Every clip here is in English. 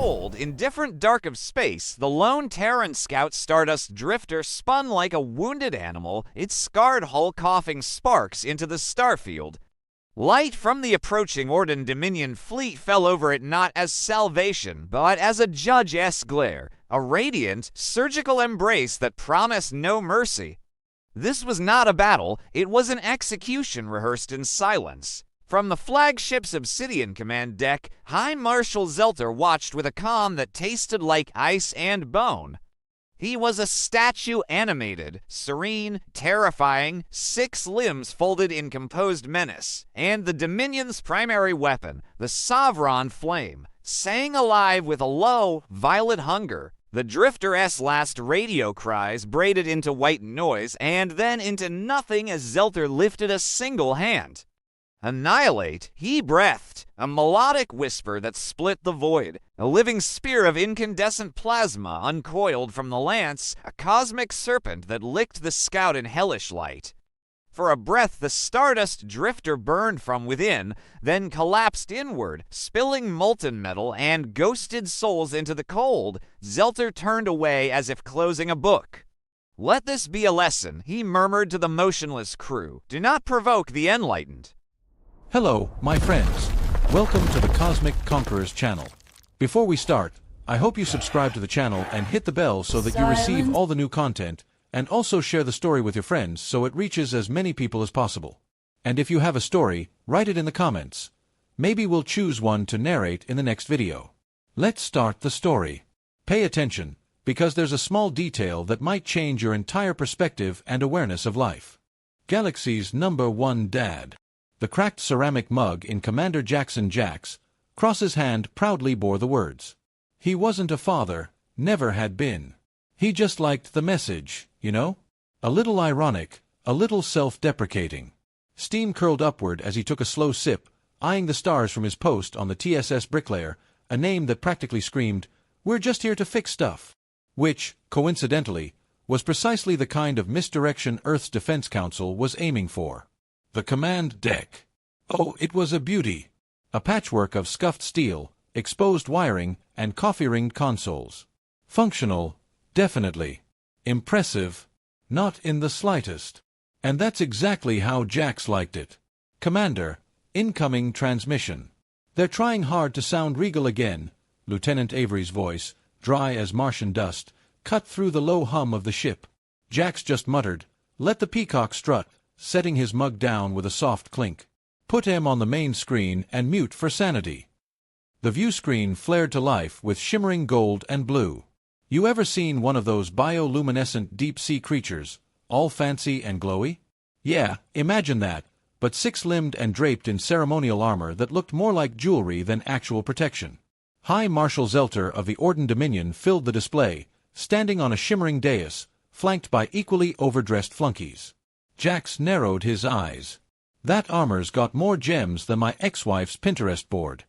cold, indifferent dark of space, the lone Terran scout Stardust Drifter spun like a wounded animal, its scarred hull coughing sparks into the starfield. Light from the approaching Ordin Dominion fleet fell over it not as salvation, but as a judge-esque glare, a radiant, surgical embrace that promised no mercy. This was not a battle, it was an execution rehearsed in silence. From the flagship's Obsidian command deck, High Marshal Zelter watched with a calm that tasted like ice and bone. He was a statue animated, serene, terrifying, 6 limbs folded in composed menace, and the Dominion's primary weapon, the Sovereign Flame, sang alive with a low, violet hunger. The Drifter's last radio cries braided into white noise and then into nothing as Zelter lifted a single hand. Annihilate, he breathed, a melodic whisper that split the void, a living spear of incandescent plasma uncoiled from the lance, a cosmic serpent that licked the scout in hellish light. For a breath, the Stardust Drifter burned from within, then collapsed inward, spilling molten metal and ghosted souls into the cold. Zelter turned away as if closing a book. "Let this be a lesson," he murmured to the motionless crew. "Do not provoke the enlightened." Hello, my friends. Welcome to the Cosmic Conquerors channel. Before we start, I hope you subscribe to the channel and hit the bell so that you receive all the new content, and also share the story with your friends so it reaches as many people as possible. And if you have a story, write it in the comments. Maybe we'll choose one to narrate in the next video. Let's start the story. Pay attention, because there's a small detail that might change your entire perspective and awareness of life. Galaxy's #1 dad. The cracked ceramic mug in Commander Jax Cross's hand proudly bore the words. He wasn't a father, never had been. He just liked the message, you know? A little ironic, a little self-deprecating. Steam curled upward as he took a slow sip, eyeing the stars from his post on the TSS Bricklayer, a name that practically screamed, "We're just here to fix stuff." Which, coincidentally, was precisely the kind of misdirection Earth's Defense Council was aiming for. The command deck. Oh, it was a beauty. A patchwork of scuffed steel, exposed wiring, and coffee-ringed consoles. Functional, definitely. Impressive, not in the slightest. And that's exactly how Jax liked it. "Commander, incoming transmission." "They're trying hard to sound regal again," Lieutenant Avery's voice, dry as Martian dust, cut through the low hum of the ship. Jax just muttered, "Let the peacock strut," setting his mug down with a soft clink. "Put him on the main screen and mute for sanity." The view screen flared to life with shimmering gold and blue. You ever seen one of those bioluminescent deep-sea creatures, all fancy and glowy? Yeah, imagine that, but 6-limbed and draped in ceremonial armor that looked more like jewelry than actual protection. High Marshal Zelter of the Ordin Dominion filled the display, standing on a shimmering dais, flanked by equally overdressed flunkies. Jax narrowed his eyes. "That armor's got more gems than my ex-wife's Pinterest board."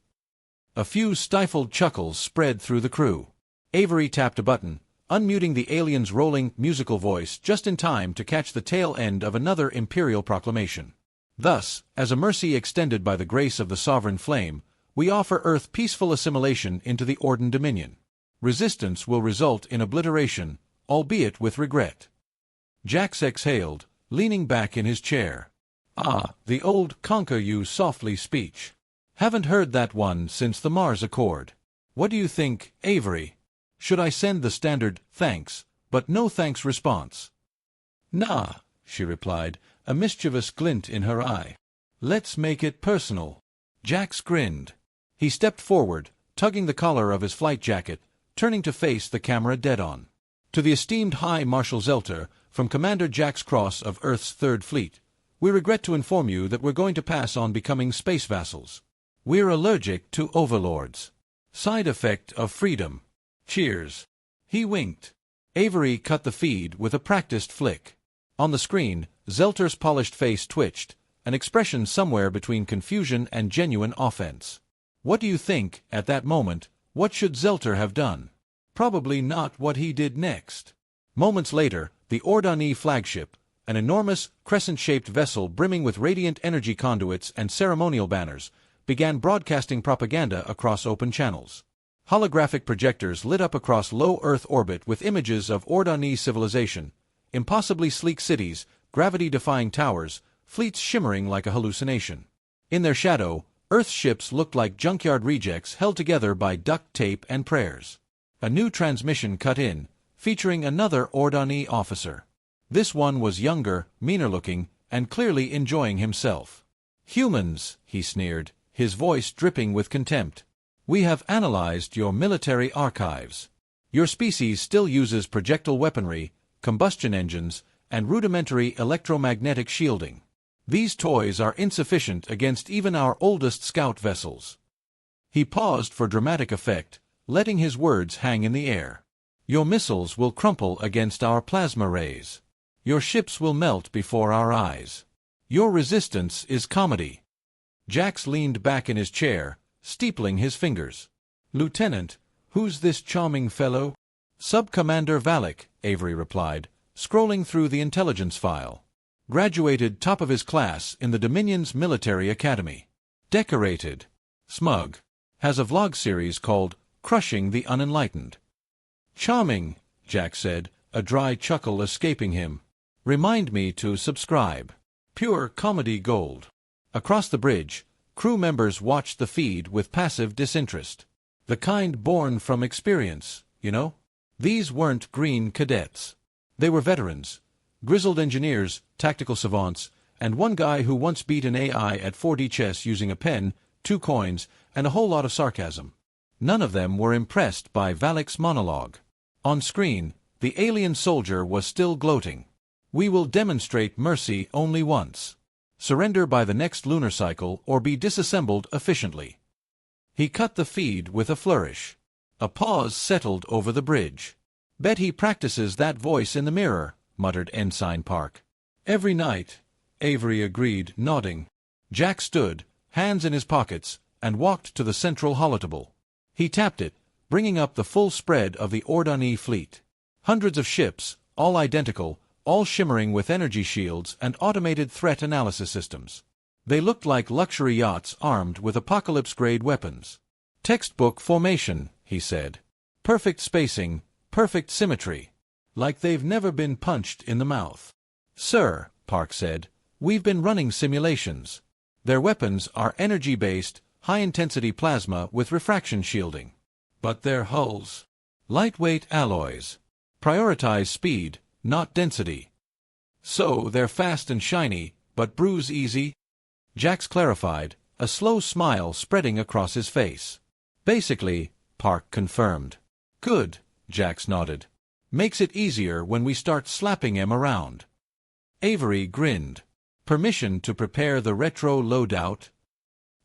A few stifled chuckles spread through the crew. Avery tapped a button, unmuting the alien's rolling, musical voice just in time to catch the tail end of another Imperial proclamation. "Thus, as a mercy extended by the grace of the Sovereign Flame, we offer Earth peaceful assimilation into the Ordin Dominion. Resistance will result in obliteration, albeit with regret." Jax exhaled, leaning back in his chair. "Ah, the old conquer you softly speech. Haven't heard that one since the Mars Accord. What do you think, Avery? Should I send the standard thanks, but no thanks response?" "Nah," she replied, a mischievous glint in her eye. "Let's make it personal." Jax grinned. He stepped forward, tugging the collar of his flight jacket, turning to face the camera dead-on. "To the esteemed High Marshal Zelter, from Commander Jax Cross of Earth's Third Fleet, we regret to inform you that we're going to pass on becoming space vassals. We're allergic to overlords. Side effect of freedom. Cheers." He winked. Avery cut the feed with a practiced flick. On the screen, Zelter's polished face twitched, an expression somewhere between confusion and genuine offense. What do you think, at that moment, what should Zelter have done? Probably not what he did next. Moments later, the Ordani flagship, an enormous, crescent-shaped vessel brimming with radiant energy conduits and ceremonial banners, began broadcasting propaganda across open channels. Holographic projectors lit up across low Earth orbit with images of Ordin civilization, impossibly sleek cities, gravity-defying towers, fleets shimmering like a hallucination. In their shadow, Earth's ships looked like junkyard rejects held together by duct tape and prayers. A new transmission cut in, featuring another Ordin officer. This one was younger, meaner-looking, and clearly enjoying himself. "Humans," he sneered, his voice dripping with contempt. "We have analyzed your military archives. Your species still uses projectile weaponry, combustion engines, and rudimentary electromagnetic shielding. These toys are insufficient against even our oldest scout vessels." He paused for dramatic effect, letting his words hang in the air. "Your missiles will crumple against our plasma rays. Your ships will melt before our eyes. Your resistance is comedy." Jax leaned back in his chair, steepling his fingers. "Lieutenant, who's this charming fellow?" "Sub-Commander Valak," Avery replied, scrolling through the intelligence file. "Graduated top of his class in the Dominion's military academy. Decorated. Smug. Has a vlog series called Crushing the Unenlightened." "Charming," Jack said, a dry chuckle escaping him. "Remind me to subscribe. Pure comedy gold." Across the bridge, crew members watched the feed with passive disinterest. The kind born from experience, you know? These weren't green cadets. They were veterans. Grizzled engineers, tactical savants, and one guy who once beat an AI at 4D chess using a pen, 2 coins, and a whole lot of sarcasm. None of them were impressed by Valak's monologue. On screen, the alien soldier was still gloating. "We will demonstrate mercy only once. Surrender by the next lunar cycle or be disassembled efficiently." He cut the feed with a flourish. A pause settled over the bridge. "Bet he practices that voice in the mirror," muttered Ensign Park. "Every night," Avery agreed, nodding. Jack stood, hands in his pockets, and walked to the central holotable. He tapped it, bringing up the full spread of the Ordin fleet. Hundreds of ships, all identical, all shimmering with energy shields and automated threat analysis systems. They looked like luxury yachts armed with apocalypse-grade weapons. "Textbook formation," he said. "Perfect spacing, perfect symmetry. Like they've never been punched in the mouth." "Sir," Park said, "we've been running simulations. Their weapons are energy-based, high-intensity plasma with refraction shielding. But their hulls, lightweight alloys. Prioritize speed, not density. So they're fast and shiny, but bruise easy." Jax clarified, a slow smile spreading across his face. "Basically," Park confirmed. "Good," Jax nodded. "Makes it easier when we start slapping 'em around." Avery grinned. "Permission to prepare the retro loadout?"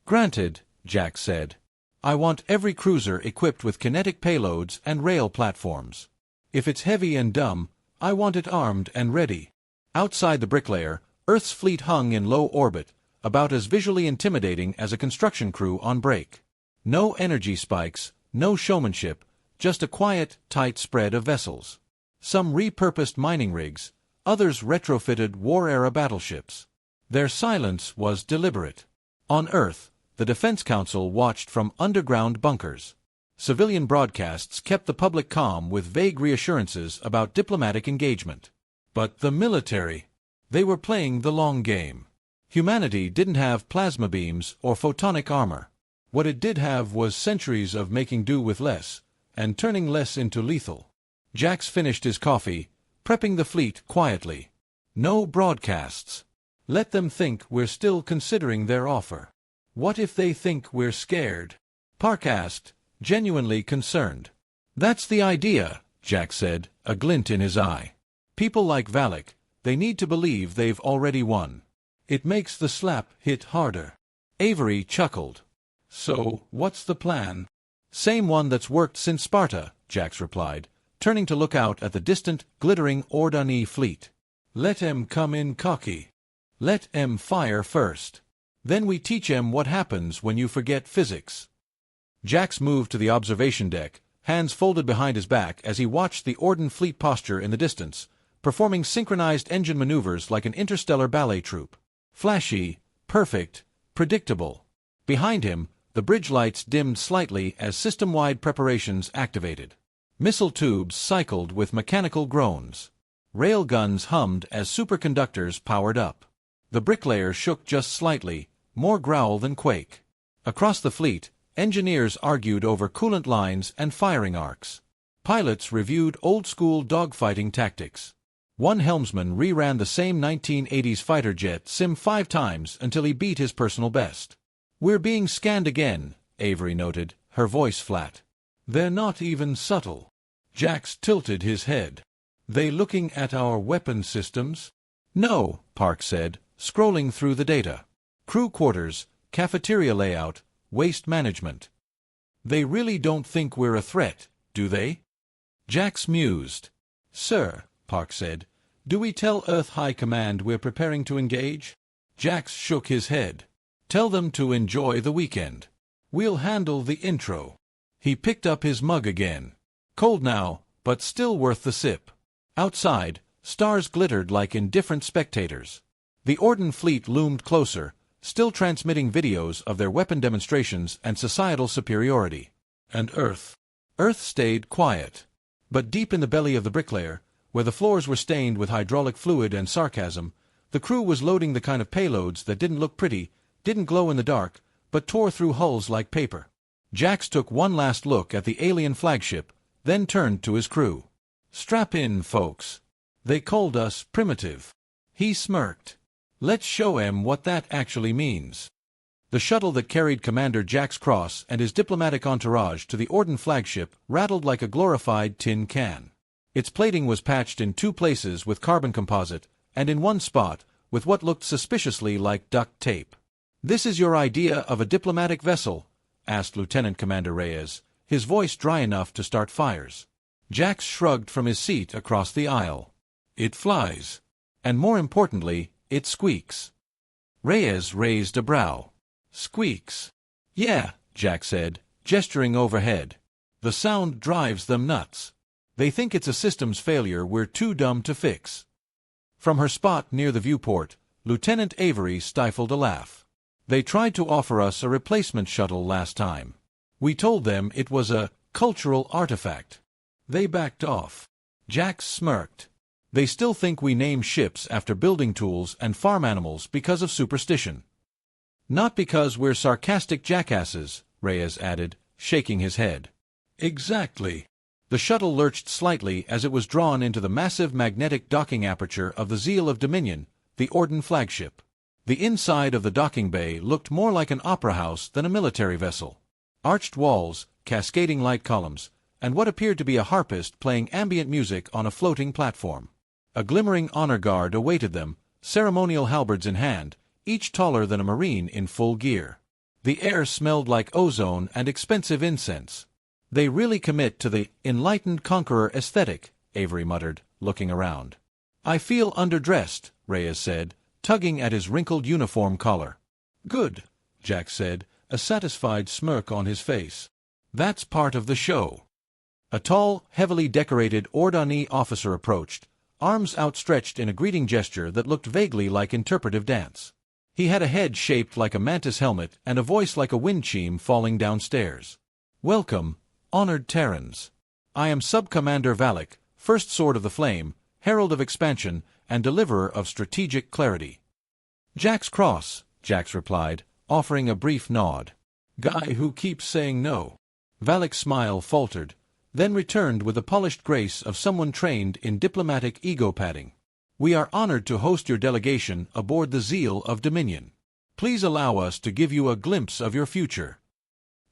"Granted," Jax said. "I want every cruiser equipped with kinetic payloads and rail platforms. If it's heavy and dumb, I want it armed and ready." Outside the bricklayer, Earth's fleet hung in low orbit, about as visually intimidating as a construction crew on break. No energy spikes, no showmanship, just a quiet, tight spread of vessels. Some repurposed mining rigs, others retrofitted war-era battleships. Their silence was deliberate. On Earth, the Defense Council watched from underground bunkers. Civilian broadcasts kept the public calm with vague reassurances about diplomatic engagement. But the military, they were playing the long game. Humanity didn't have plasma beams or photonic armor. What it did have was centuries of making do with less, and turning less into lethal. Jax finished his coffee, prepping the fleet quietly. "No broadcasts. Let them think we're still considering their offer." "What if they think we're scared?" Park asked, genuinely concerned. "That's the idea," Jack said, a glint in his eye. "People like Valak, they need to believe they've already won. It makes the slap hit harder." Avery chuckled. "So, what's the plan?" "Same one that's worked since Sparta," Jax replied, turning to look out at the distant, glittering Ordin fleet. "Let 'em come in cocky. Let 'em fire first. Then we teach 'em what happens when you forget physics." Jax moved to the observation deck, hands folded behind his back as he watched the Ordin fleet posture in the distance, performing synchronized engine maneuvers like an interstellar ballet troupe. Flashy, perfect, predictable. Behind him, The bridge lights dimmed slightly as system-wide preparations activated. Missile tubes cycled with mechanical groans. Rail guns hummed as superconductors powered up. The bricklayer shook just slightly, more growl than quake. Across the fleet, engineers argued over coolant lines and firing arcs. Pilots reviewed old-school dogfighting tactics. One helmsman reran the same 1980s fighter jet sim 5 times until he beat his personal best. "We're being scanned again," Avery noted, her voice flat. "They're not even subtle." Jax tilted his head. "They looking at our weapon systems?" "No," Park said, scrolling through the data. "Crew quarters, cafeteria layout, waste management. They really don't think we're a threat, do they?" Jax mused. "Sir," Park said, "do we tell Earth High Command we're preparing to engage?" Jax shook his head. "Tell them to enjoy the weekend. We'll handle the intro." He picked up his mug again. Cold now, but still worth the sip. Outside, stars glittered like indifferent spectators. The Ordin fleet loomed closer, still transmitting videos of their weapon demonstrations and societal superiority. And Earth stayed quiet. But deep in the belly of the bricklayer, where the floors were stained with hydraulic fluid and sarcasm, the crew was loading the kind of payloads that didn't look pretty, didn't glow in the dark, but tore through hulls like paper. Jax took one last look at the alien flagship, then turned to his crew. "Strap in, folks. They called us primitive." He smirked. "Let's show 'em what that actually means." The shuttle that carried Commander Jax Cross and his diplomatic entourage to the Ordin flagship rattled like a glorified tin can. Its plating was patched in 2 places with carbon composite, and in one spot with what looked suspiciously like duct tape. "This is your idea of a diplomatic vessel?" asked Lieutenant Commander Reyes, his voice dry enough to start fires. Jax shrugged from his seat across the aisle. "It flies. And more importantly, it squeaks." Reyes raised a brow. "Squeaks?" "Yeah," Jax said, gesturing overhead. "The sound drives them nuts. They think it's a systems failure we're too dumb to fix." From her spot near the viewport, Lieutenant Avery stifled a laugh. "They tried to offer us a replacement shuttle last time. We told them it was a cultural artifact. They backed off." Jax smirked. "They still think we name ships after building tools and farm animals because of superstition." "Not because we're sarcastic jackasses," Reyes added, shaking his head. "Exactly." The shuttle lurched slightly as it was drawn into the massive magnetic docking aperture of the Zeal of Dominion, the Ordin flagship. The inside of the docking bay looked more like an opera house than a military vessel. Arched walls, cascading light columns, and what appeared to be a harpist playing ambient music on a floating platform. A glimmering honor guard awaited them, ceremonial halberds in hand, each taller than a Marine in full gear. The air smelled like ozone and expensive incense. "They really commit to the enlightened conqueror aesthetic," Avery muttered, looking around. "I feel underdressed," Reyes said, tugging at his wrinkled uniform collar. "Good," Jax said, a satisfied smirk on his face. "That's part of the show." A tall, heavily decorated Ordani officer approached, arms outstretched in a greeting gesture that looked vaguely like interpretive dance. He had a head shaped like a mantis helmet and a voice like a wind chime falling downstairs. "Welcome, honored Terrans. I am Sub-Commander Valak, First Sword of the Flame, Herald of Expansion, and Deliverer of Strategic Clarity." "Jax Cross," Jax replied, offering a brief nod. "Guy who keeps saying no." Valak's smile faltered, then returned with the polished grace of someone trained in diplomatic ego-padding. "We are honored to host your delegation aboard the Zeal of Dominion. Please allow us to give you a glimpse of your future."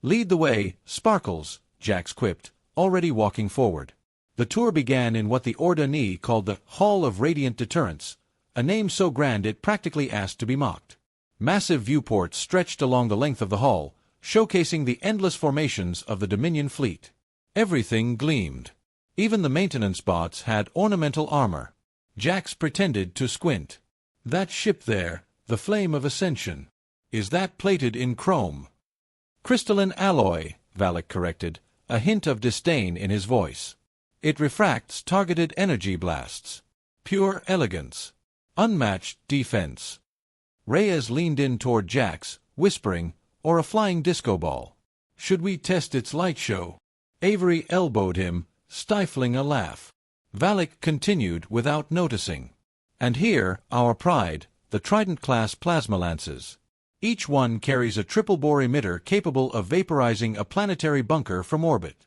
"Lead the way, Sparkles," Jax quipped, already walking forward. The tour began in what the Ordani called the Hall of Radiant Deterrence, a name so grand it practically asked to be mocked. Massive viewports stretched along the length of the hall, showcasing the endless formations of the Dominion fleet. Everything gleamed. Even the maintenance bots had ornamental armor. Jax pretended to squint. "That ship there, the Flame of Ascension. Is that plated in chrome?" "Crystalline alloy," Valak corrected, a hint of disdain in his voice. "It refracts targeted energy blasts. Pure elegance. Unmatched defense." Reyes leaned in toward Jax, whispering, or a flying disco ball? Should we test its light show? Avery elbowed him, stifling a laugh. Valak continued without noticing. And here, our pride, the Trident-class plasma lances. Each one carries a triple-bore emitter capable of vaporizing a planetary bunker from orbit.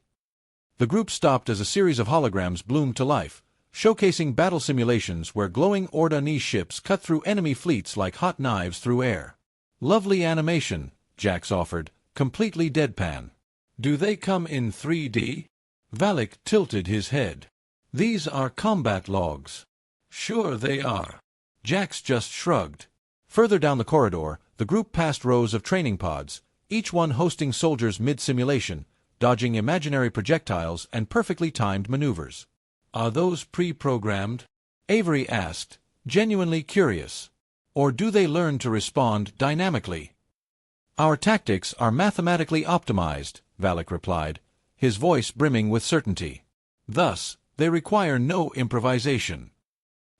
The group stopped as a series of holograms bloomed to life, showcasing battle simulations where glowing Ordin ships cut through enemy fleets like hot knives through air. Lovely animation, Jax offered, completely deadpan. Do they come in 3D? Valak tilted his head. These are combat logs. Sure they are. Jax just shrugged. Further down the corridor, the group passed rows of training pods, each one hosting soldiers mid-simulation, dodging imaginary projectiles and perfectly timed maneuvers. Are those pre-programmed? Avery asked, genuinely curious. Or do they learn to respond dynamically? Our tactics are mathematically optimized, Valak replied, his voice brimming with certainty. Thus, they require no improvisation.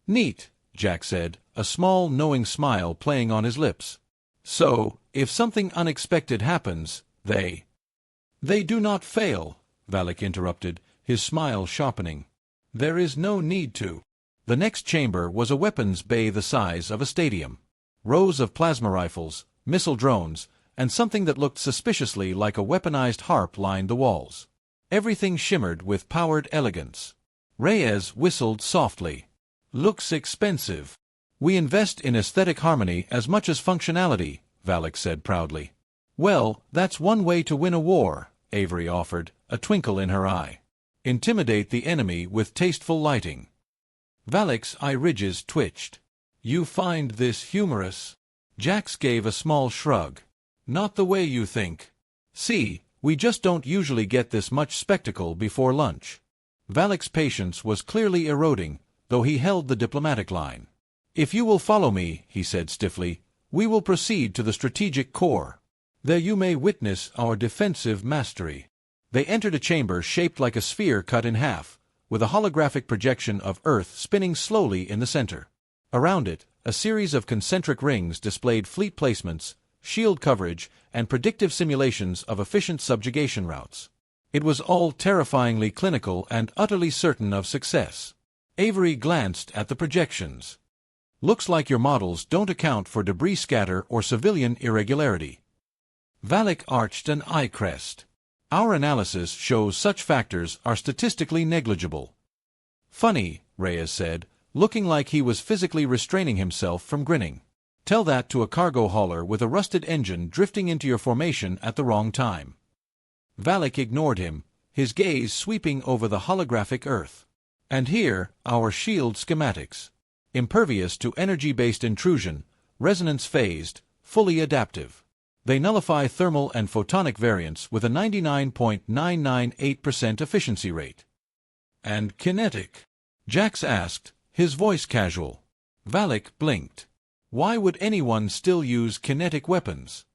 Neat, Jack said, a small, knowing smile playing on his lips. So, if something unexpected happens, they do not fail, Valak interrupted, his smile sharpening. There is no need to. The next chamber was a weapons bay the size of a stadium. Rows of plasma rifles, missile drones, and something that looked suspiciously like a weaponized harp lined the walls. Everything shimmered with powered elegance. Reyes whistled softly. Looks expensive. We invest in aesthetic harmony as much as functionality, Valak said proudly. Well, that's one way to win a war, Avery offered, a twinkle in her eye. Intimidate the enemy with tasteful lighting. Valak's eye ridges twitched. You find this humorous? Jax gave a small shrug. Not the way you think. See, we just don't usually get this much spectacle before lunch. Valak's patience was clearly eroding, though he held the diplomatic line. If you will follow me, he said stiffly, we will proceed to the strategic core. There you may witness our defensive mastery. They entered a chamber shaped like a sphere cut in half, with a holographic projection of Earth spinning slowly in the center. Around it, a series of concentric rings displayed fleet placements, shield coverage, and predictive simulations of efficient subjugation routes. It was all terrifyingly clinical and utterly certain of success. Avery glanced at the projections. Looks like your models don't account for debris scatter or civilian irregularity. Valak arched an eye crest. Our analysis shows such factors are statistically negligible. Funny, Reyes said, looking like he was physically restraining himself from grinning. Tell that to a cargo hauler with a rusted engine drifting into your formation at the wrong time. Valak ignored him, his gaze sweeping over the holographic Earth. And here, our shield schematics. Impervious to energy-based intrusion, resonance-phased, fully adaptive. They nullify thermal and photonic variance with a 99.998% efficiency rate. And kinetic? Jax asked, his voice casual. Valak blinked. Why would anyone still use kinetic weapons?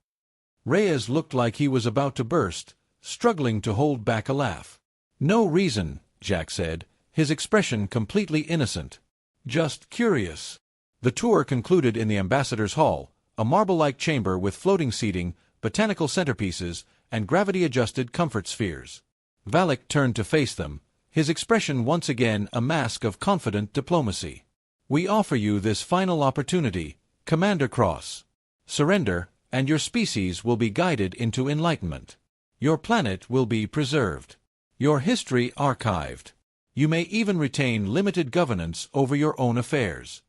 Reyes looked like he was about to burst, struggling to hold back a laugh. No reason, Jax said, his expression completely innocent. Just curious. The tour concluded in the ambassador's hall, a marble-like chamber with floating seating, botanical centerpieces, and gravity-adjusted comfort spheres. Valak turned to face them, his expression once again a mask of confident diplomacy. We offer you this final opportunity, Commander Cross. Surrender, and your species will be guided into enlightenment. Your planet will be preserved. Your history archived. You may even retain limited governance over your own affairs.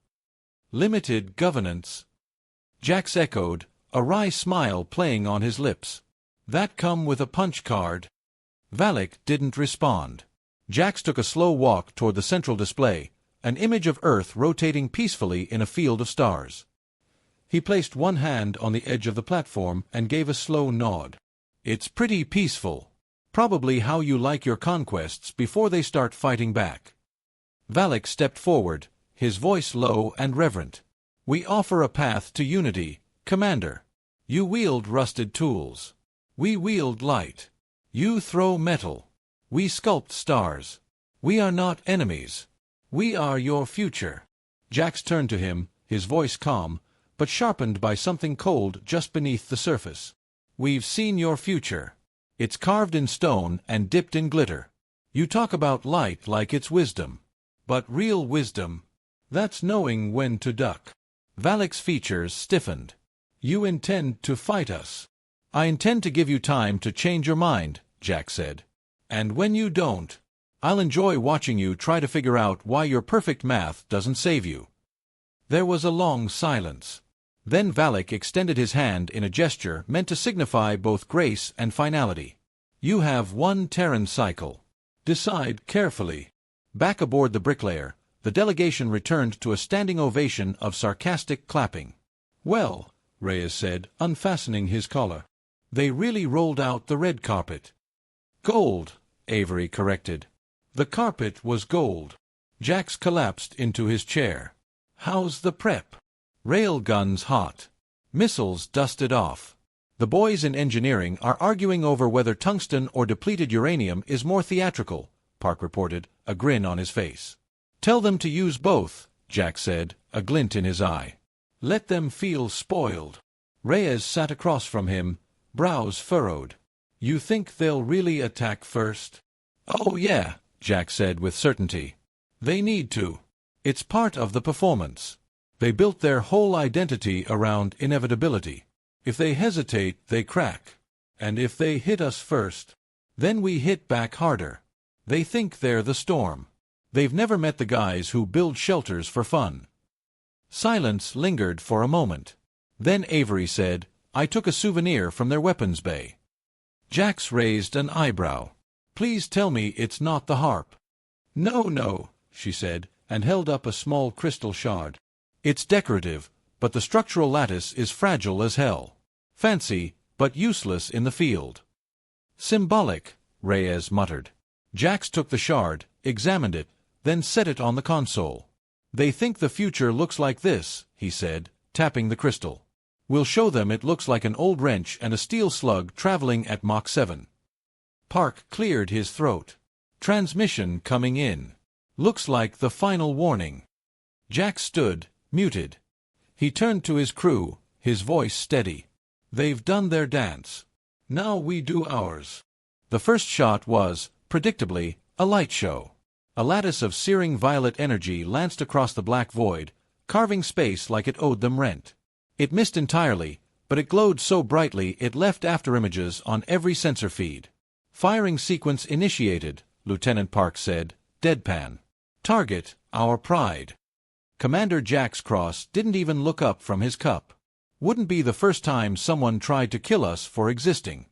Limited governance? Jax echoed, a wry smile playing on his lips. That come with a punch card? Valak didn't respond. Jax took a slow walk toward the central display, an image of Earth rotating peacefully in a field of stars. He placed one hand on the edge of the platform and gave a slow nod. It's pretty peaceful. Probably how you like your conquests before they start fighting back. Valak stepped forward, his voice low and reverent. We offer a path to unity, Commander. You wield rusted tools. We wield light. You throw metal. We sculpt stars. We are not enemies. We are your future. Jax turned to him, his voice calm, but sharpened by something cold just beneath the surface. We've seen your future. It's carved in stone and dipped in glitter. You talk about light like it's wisdom. But real wisdom, that's knowing when to duck. Valak's features stiffened. You intend to fight us. I intend to give you time to change your mind, Jax said. And when you don't, I'll enjoy watching you try to figure out why your perfect math doesn't save you. There was a long silence. Then Valak extended his hand in a gesture meant to signify both grace and finality. You have 1 Terran cycle. Decide carefully. Back aboard the bricklayer, the delegation returned to a standing ovation of sarcastic clapping. Well, Reyes said, unfastening his collar. They really rolled out the red carpet. Gold, Avery corrected. The carpet was gold. Jax collapsed into his chair. How's the prep? Rail guns hot. Missiles dusted off. The boys in engineering are arguing over whether tungsten or depleted uranium is more theatrical, Park reported, a grin on his face. Tell them to use both, Jax said, a glint in his eye. Let them feel spoiled. Reyes sat across from him, brows furrowed. You think they'll really attack first? Oh yeah, Jax said with certainty. They need to. It's part of the performance. They built their whole identity around inevitability. If they hesitate, they crack. And if they hit us first, then we hit back harder. They think they're the storm. They've never met the guys who build shelters for fun. Silence lingered for a moment. Then Avery said, I took a souvenir from their weapons bay. Jax raised an eyebrow. Please tell me it's not the harp. No, she said, and held up a small crystal shard. It's decorative, but the structural lattice is fragile as hell. Fancy, but useless in the field. Symbolic, Reyes muttered. Jax took the shard, examined it, then set it on the console. They think the future looks like this, he said, tapping the crystal. We'll show them it looks like an old wrench and a steel slug traveling at Mach 7. Park cleared his throat. Transmission coming in. Looks like the final warning. Jax stood, muted. He turned to his crew, his voice steady. They've done their dance. Now we do ours. The first shot was, predictably, a light show. A lattice of searing violet energy lanced across the black void, carving space like it owed them rent. It missed entirely, but it glowed so brightly it left afterimages on every sensor feed. Firing sequence initiated, Lieutenant Park said, deadpan. Target, our pride. Commander Jax Cross didn't even look up from his cup. Wouldn't be the first time someone tried to kill us for existing.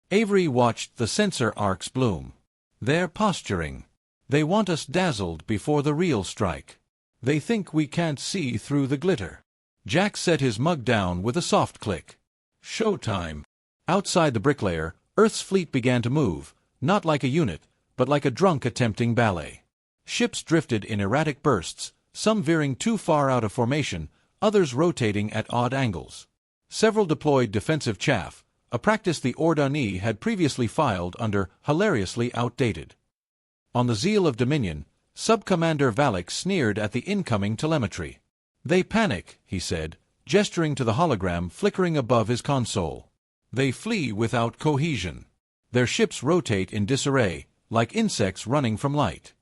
Avery watched the sensor arcs bloom. They're posturing. They want us dazzled before the real strike. They think we can't see through the glitter. Jax set his mug down with a soft click. Showtime. Outside the bricklayer, Earth's fleet began to move, not like a unit, but like a drunk attempting ballet. Ships drifted in erratic bursts, some veering too far out of formation, others rotating at odd angles. Several deployed defensive chaff, a practice the Ordin had previously filed under hilariously outdated. On the zeal of Dominion, Sub-Commander Valak sneered at the incoming telemetry. They panic, he said, gesturing to the hologram flickering above his console. They flee without cohesion. Their ships rotate in disarray, like insects running from light.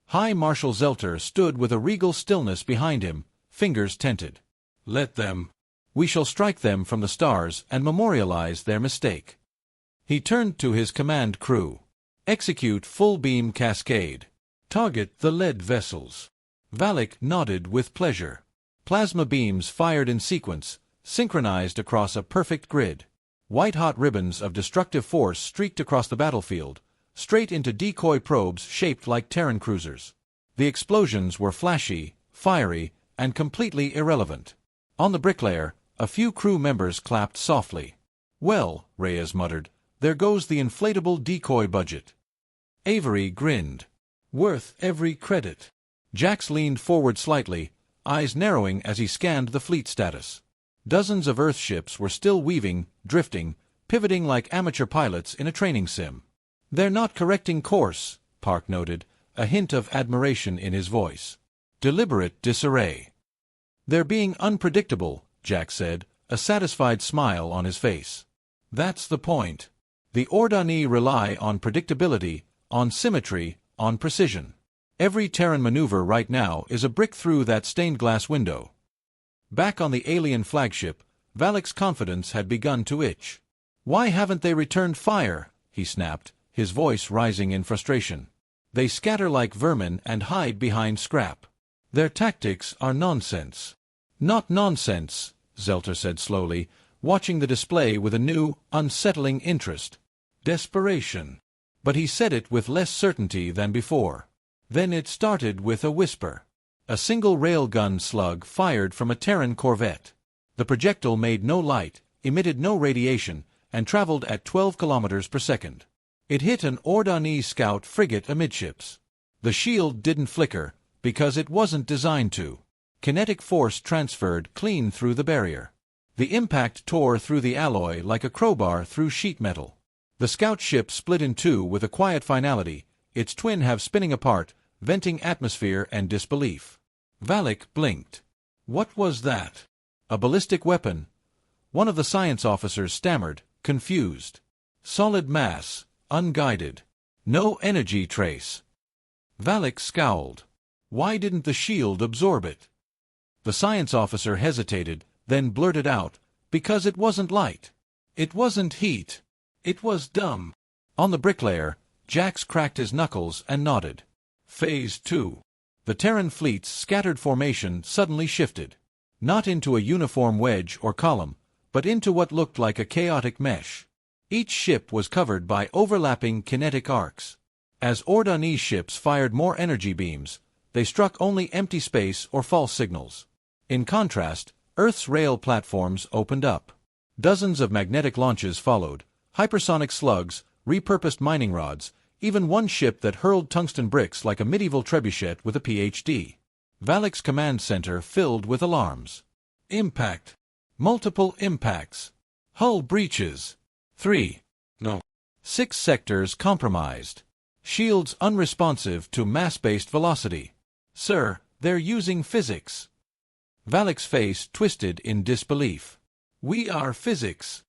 High Marshal Zelter stood with a regal stillness behind him, fingers tented. Let them. We shall strike them from the stars and memorialize their mistake. He turned to his command crew. Execute full-beam cascade. Target the lead vessels. Valak nodded with pleasure. Plasma beams fired in sequence, synchronized across a perfect grid. White-hot ribbons of destructive force streaked across the battlefield, straight into decoy probes shaped like Terran cruisers. The explosions were flashy, fiery, and completely irrelevant. On the bricklayer, a few crew members clapped softly. Well, Reyes muttered, there goes the inflatable decoy budget. Avery grinned. Worth every credit. Jax leaned forward slightly, eyes narrowing as he scanned the fleet status. Dozens of Earth ships were still weaving, drifting, pivoting like amateur pilots in a training sim. They're not correcting course, Park noted, a hint of admiration in his voice. Deliberate disarray. They're being unpredictable, Jax said, a satisfied smile on his face. That's the point. The Ordani rely on predictability, on symmetry, on precision. Every Terran maneuver right now is a brick through that stained glass window. Back on the alien flagship, Valak's confidence had begun to itch. "Why haven't they returned fire?" he snapped, his voice rising in frustration. "They scatter like vermin and hide behind scrap. Their tactics are nonsense." "Not nonsense," Zelter said slowly, watching the display with a new, unsettling interest. "Desperation." But he said it with less certainty than before. Then it started with a whisper. A single railgun slug fired from a Terran corvette. The projectile made no light, emitted no radiation, and traveled at 12 kilometers per second. It hit an Ordani scout frigate amidships. The shield didn't flicker, because it wasn't designed to. Kinetic force transferred clean through the barrier. The impact tore through the alloy like a crowbar through sheet metal. The scout ship split in two with a quiet finality, its twin halves spinning apart, venting atmosphere and disbelief. Valak blinked. "What was that?" "A ballistic weapon," one of the science officers stammered, confused. "Solid mass, unguided. No energy trace." Valak scowled. "Why didn't the shield absorb it?" The science officer hesitated, then blurted out, "Because it wasn't light. It wasn't heat. It was dumb." On the bricklayer, Jax cracked his knuckles and nodded. Phase 2. The Terran fleet's scattered formation suddenly shifted. Not into a uniform wedge or column, but into what looked like a chaotic mesh. Each ship was covered by overlapping kinetic arcs. As Ordani's ships fired more energy beams, they struck only empty space or false signals. In contrast, Earth's rail platforms opened up. Dozens of magnetic launches followed, hypersonic slugs, repurposed mining rods, even one ship that hurled tungsten bricks like a medieval trebuchet with a PhD. Valak's command center filled with alarms. Impact. Multiple impacts. Hull breaches. 3. No. 6 sectors compromised. Shields unresponsive to mass-based velocity. "Sir, they're using physics." Valak's face twisted in disbelief. "We are physics."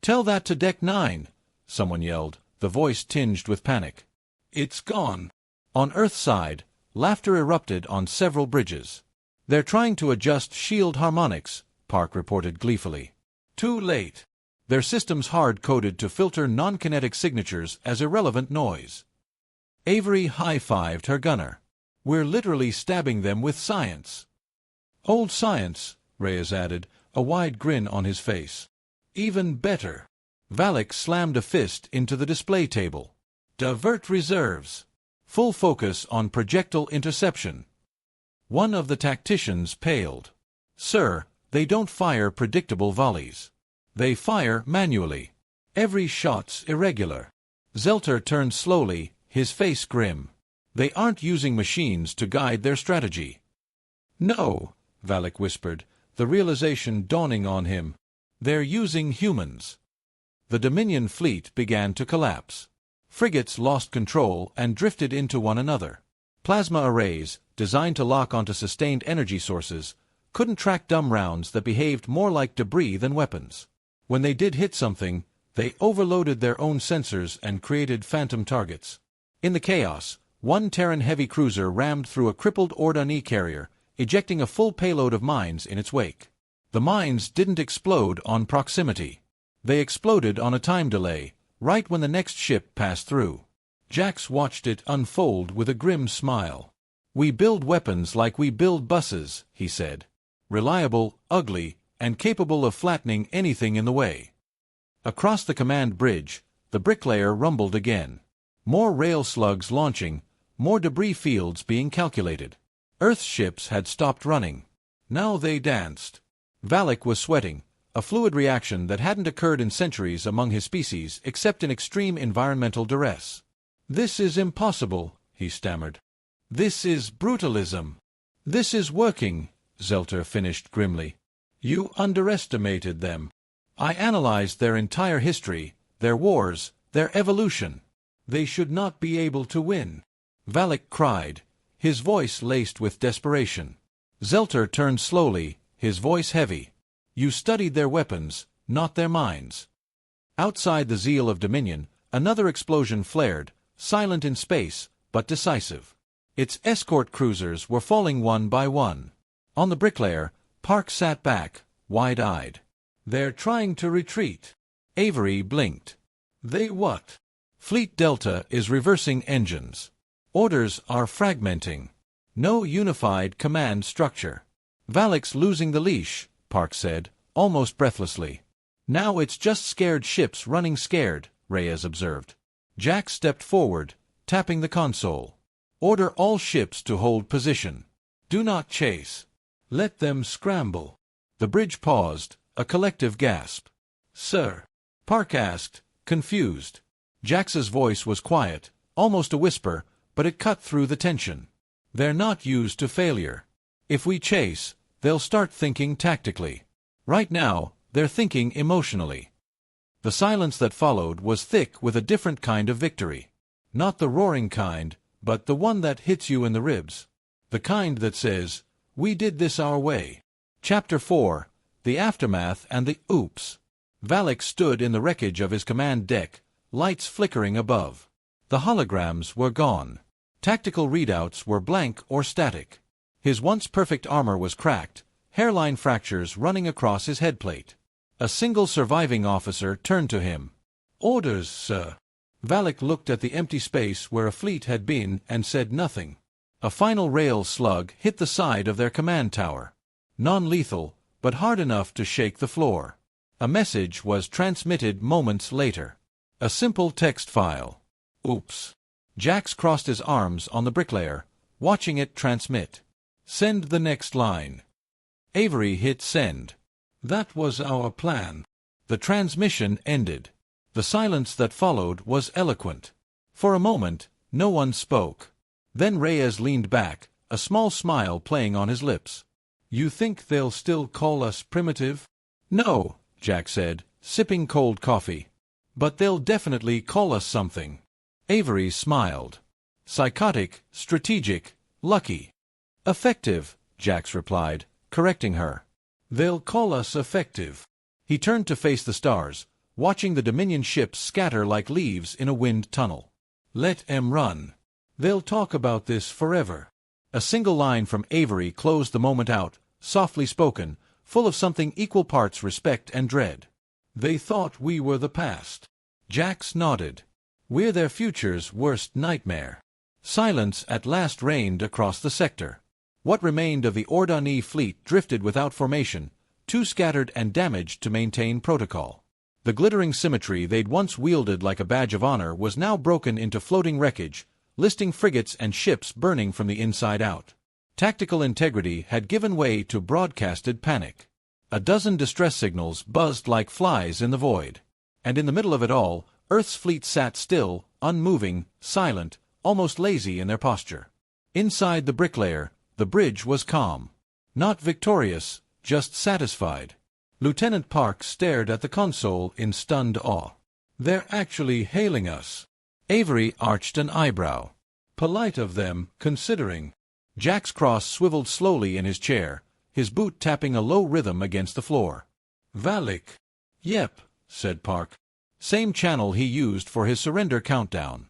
"Tell that to Deck 9, someone yelled, the voice tinged with panic. "It's gone." On Earth's side, laughter erupted on several bridges. "They're trying to adjust shield harmonics," Park reported gleefully. "Too late. Their systems hard-coded to filter non-kinetic signatures as irrelevant noise." Avery high-fived her gunner. "We're literally stabbing them with science." "Old science," Reyes added, a wide grin on his face. "Even better." Valak slammed a fist into the display table. "Divert reserves. Full focus on projectile interception." One of the tacticians paled. "Sir, they don't fire predictable volleys. They fire manually. Every shot's irregular." Zelter turned slowly, his face grim. "They aren't using machines to guide their strategy." "No," Valak whispered, the realization dawning on him. "They're using humans." The Dominion fleet began to collapse. Frigates lost control and drifted into one another. Plasma arrays, designed to lock onto sustained energy sources, couldn't track dumb rounds that behaved more like debris than weapons. When they did hit something, they overloaded their own sensors and created phantom targets. In the chaos, one Terran heavy cruiser rammed through a crippled Ordani carrier, ejecting a full payload of mines in its wake. The mines didn't explode on proximity. They exploded on a time delay, right when the next ship passed through. Jax watched it unfold with a grim smile. "We build weapons like we build buses," he said. "Reliable, ugly, and capable of flattening anything in the way." Across the command bridge, the bricklayer rumbled again. More rail slugs launching, more debris fields being calculated. Earth's ships had stopped running. Now they danced. Valak was sweating, a fluid reaction that hadn't occurred in centuries among his species except in extreme environmental duress. "This is impossible," he stammered. "This is brutalism." "This is working," Zelter finished grimly. "You underestimated them. I analyzed their entire history, their wars, their evolution. They should not be able to win." Valak cried, his voice laced with desperation. Zelter turned slowly, his voice heavy. "You studied their weapons, not their minds." Outside the zeal of Dominion, another explosion flared, silent in space, but decisive. Its escort cruisers were falling one by one. On the bricklayer, Park sat back, wide-eyed. "They're trying to retreat." Avery blinked. "They what?" "Fleet Delta is reversing engines. Orders are fragmenting. No unified command structure." "Valak's losing the leash," Park said, almost breathlessly. "Now it's just scared ships running scared," Reyes observed. Jax stepped forward, tapping the console. "Order all ships to hold position. Do not chase. Let them scramble." The bridge paused, a collective gasp. "Sir?" Park asked, confused. Jax's voice was quiet, almost a whisper, but it cut through the tension. "They're not used to failure. If we chase, they'll start thinking tactically. Right now, they're thinking emotionally." The silence that followed was thick with a different kind of victory. Not the roaring kind, but the one that hits you in the ribs. The kind that says, "We did this our way." Chapter 4: The Aftermath and the Oops. Valak stood in the wreckage of his command deck, lights flickering above. The holograms were gone. Tactical readouts were blank or static. His once perfect armor was cracked, hairline fractures running across his headplate. A single surviving officer turned to him. "Orders, sir." Valak looked at the empty space where a fleet had been and said nothing. A final rail slug hit the side of their command tower. Non-lethal, but hard enough to shake the floor. A message was transmitted moments later. A simple text file. "Oops." Jax crossed his arms on the bricklayer, watching it transmit. "Send the next line." Avery hit send. "That was our plan." The transmission ended. The silence that followed was eloquent. For a moment, no one spoke. Then Reyes leaned back, a small smile playing on his lips. "You think they'll still call us primitive?" "No," Jack said, sipping cold coffee. "But they'll definitely call us something." Avery smiled. "Psychotic, strategic, lucky." "Effective," Jax replied, correcting her. "They'll call us effective." He turned to face the stars, watching the Dominion ships scatter like leaves in a wind tunnel. "Let 'em run. They'll talk about this forever." A single line from Avery closed the moment out, softly spoken, full of something equal parts respect and dread. "They thought we were the past." Jax nodded. "We're their future's worst nightmare." Silence at last reigned across the sector. What remained of the Ordin fleet drifted without formation, too scattered and damaged to maintain protocol. The glittering symmetry they'd once wielded like a badge of honor was now broken into floating wreckage, listing frigates and ships burning from the inside out. Tactical integrity had given way to broadcasted panic. A dozen distress signals buzzed like flies in the void. And in the middle of it all, Earth's fleet sat still, unmoving, silent, almost lazy in their posture. Inside the bricklayer, the bridge was calm. Not victorious, just satisfied. Lieutenant Park stared at the console in stunned awe. "They're actually hailing us." Avery arched an eyebrow. "Polite of them, considering." Jax Cross swiveled slowly in his chair, his boot tapping a low rhythm against the floor. "Valak." "Yep," said Park. "Same channel he used for his surrender countdown."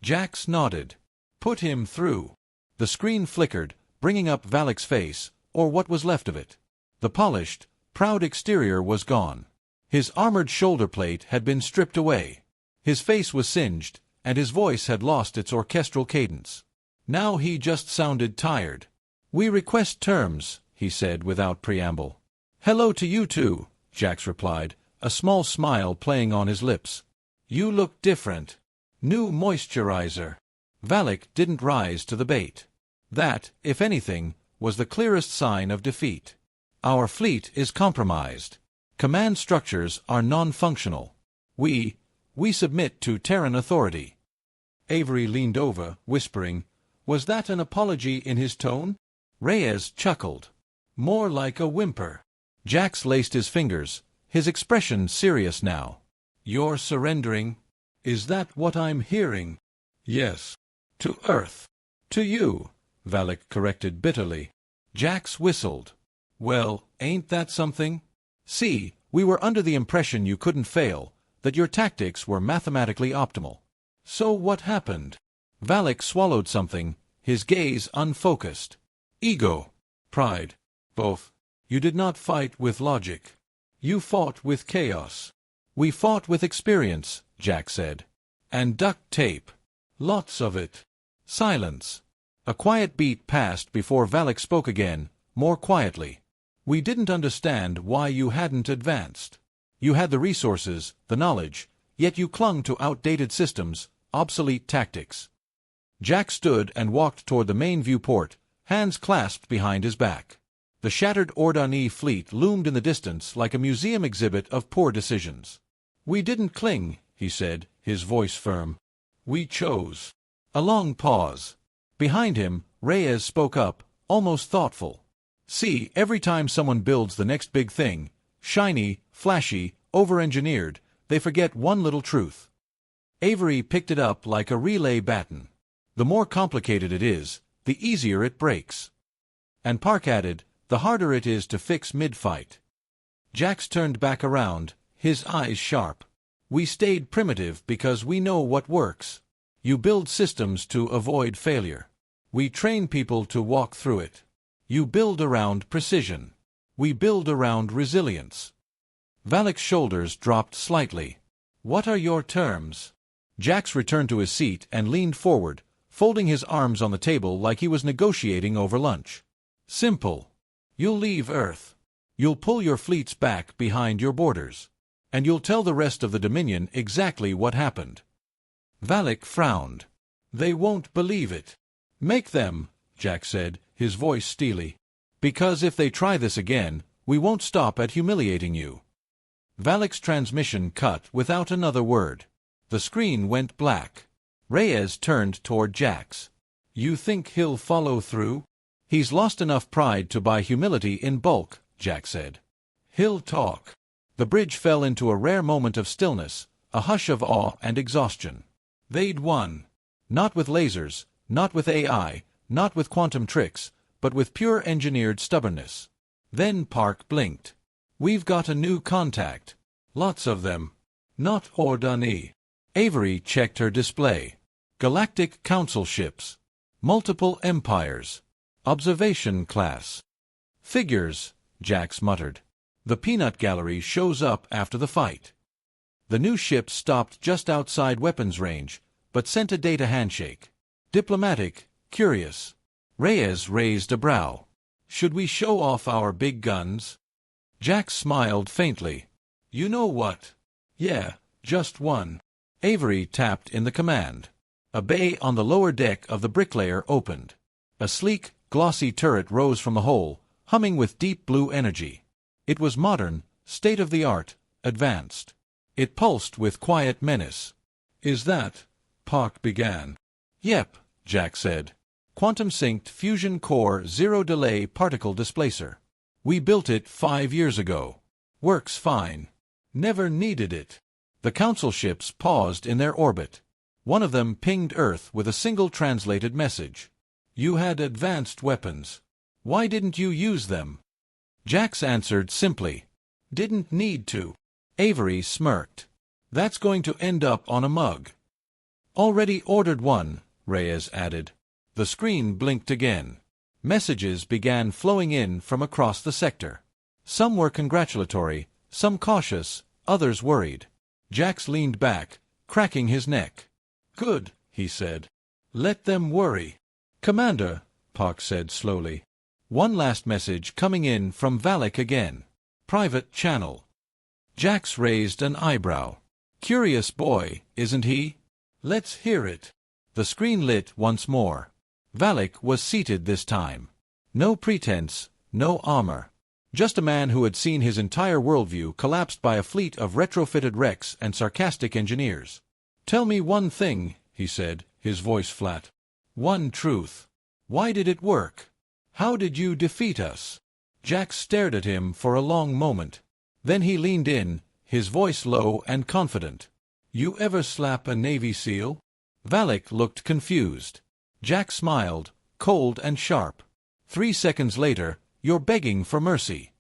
Jax nodded. "Put him through." The screen flickered, bringing up Valak's face, or what was left of it. The polished, proud exterior was gone. His armored shoulder plate had been stripped away. His face was singed, and his voice had lost its orchestral cadence. Now he just sounded tired. "We request terms," he said without preamble. "Hello to you too," Jax replied, a small smile playing on his lips. "You look different. New moisturizer." Valak didn't rise to the bait. That, if anything, was the clearest sign of defeat. "Our fleet is compromised. Command structures are non-functional. We submit to Terran authority." Avery leaned over, whispering, "Was that an apology in his tone?" Reyes chuckled. "More like a whimper." Jax laced his fingers, his expression serious now. "You're surrendering? Is that what I'm hearing?" "Yes. To Earth." "To you," Valak corrected bitterly. Jax whistled. "Well, ain't that something? See, we were under the impression you couldn't fail, that your tactics were mathematically optimal. So what happened? Valak swallowed something, his gaze unfocused. Ego. Pride. Both. You did not fight with logic. You fought with chaos. We fought with experience, Jax said. And duct tape. Lots of it. Silence. A quiet beat passed before Valak spoke again, more quietly. We didn't understand why you hadn't advanced. You had the resources, the knowledge, yet you clung to outdated systems, obsolete tactics. Jack stood and walked toward the main viewport, hands clasped behind his back. The shattered Ordin fleet loomed in the distance like a museum exhibit of poor decisions. We didn't cling, he said, his voice firm. We chose. A long pause. Behind him, Reyes spoke up, almost thoughtful. See, every time someone builds the next big thing, shiny, flashy, over-engineered, they forget one little truth. Avery picked it up like a relay baton. The more complicated it is, the easier it breaks. And Park added, the harder it is to fix mid-fight. Jax turned back around, his eyes sharp. We stayed primitive because we know what works. You build systems to avoid failure. We train people to walk through it. You build around precision. We build around resilience. Valak's shoulders dropped slightly. What are your terms? Jax returned to his seat and leaned forward, folding his arms on the table like he was negotiating over lunch. Simple. You'll leave Earth. You'll pull your fleets back behind your borders. And you'll tell the rest of the Dominion exactly what happened. Valak frowned. They won't believe it. Make them, Jack said, his voice steely. Because if they try this again, we won't stop at humiliating you. Valak's transmission cut without another word. The screen went black. Reyes turned toward Jax. You think he'll follow through? He's lost enough pride to buy humility in bulk, Jack said. He'll talk. The bridge fell into a rare moment of stillness, a hush of awe and exhaustion. They'd won. Not with lasers, not with AI, not with quantum tricks, but with pure engineered stubbornness. Then Park blinked. We've got a new contact. Lots of them. Not Ordin. Avery checked her display. Galactic Council ships. Multiple empires. Observation class. Figures, Jax muttered. The peanut gallery shows up after the fight. The new ship stopped just outside weapons range, but sent a data handshake. Diplomatic, curious. Reyes raised a brow. Should we show off our big guns? Jax smiled faintly. You know what? Yeah, just one. Avery tapped in the command. A bay on the lower deck of the bricklayer opened. A sleek, glossy turret rose from the hole, humming with deep blue energy. It was modern, state-of-the-art, advanced. It pulsed with quiet menace. Is that? Park began. Yep, Jack said. Quantum-synced fusion core zero-delay particle displacer. We built it 5 years ago. Works fine. Never needed it. The Council ships paused in their orbit. One of them pinged Earth with a single translated message. You had advanced weapons. Why didn't you use them? Jax answered simply. Didn't need to. Avery smirked. That's going to end up on a mug. Already ordered one, Reyes added. The screen blinked again. Messages began flowing in from across the sector. Some were congratulatory, some cautious, others worried. Jax leaned back, cracking his neck. Good, he said. Let them worry. Commander, Park said slowly. One last message coming in from Valak again. Private channel. Jax raised an eyebrow. Curious boy, isn't he? Let's hear it. The screen lit once more. Valak was seated this time. No pretense, no armor. Just a man who had seen his entire worldview collapsed by a fleet of retrofitted wrecks and sarcastic engineers. Tell me one thing, he said, his voice flat. One truth. Why did it work? How did you defeat us? Jax stared at him for a long moment. Then he leaned in, his voice low and confident. You ever slap a Navy SEAL? Valak looked confused. Jax smiled, cold and sharp. 3 seconds later, you're begging for mercy.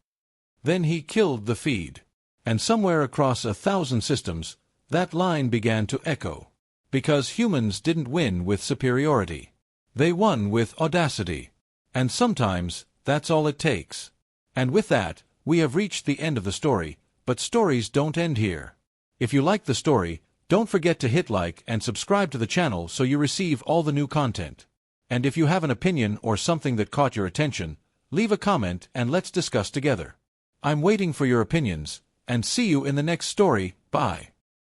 Then he killed the feed. And somewhere across 1,000 systems, That line began to echo. Because humans didn't win with superiority. They won with audacity. And sometimes, that's all it takes. And with that, we have reached the end of the story, but stories don't end here. If you like the story, don't forget to hit like and subscribe to the channel so you receive all the new content. And if you have an opinion or something that caught your attention, leave a comment and let's discuss together. I'm waiting for your opinions, and see you in the next story. Bye.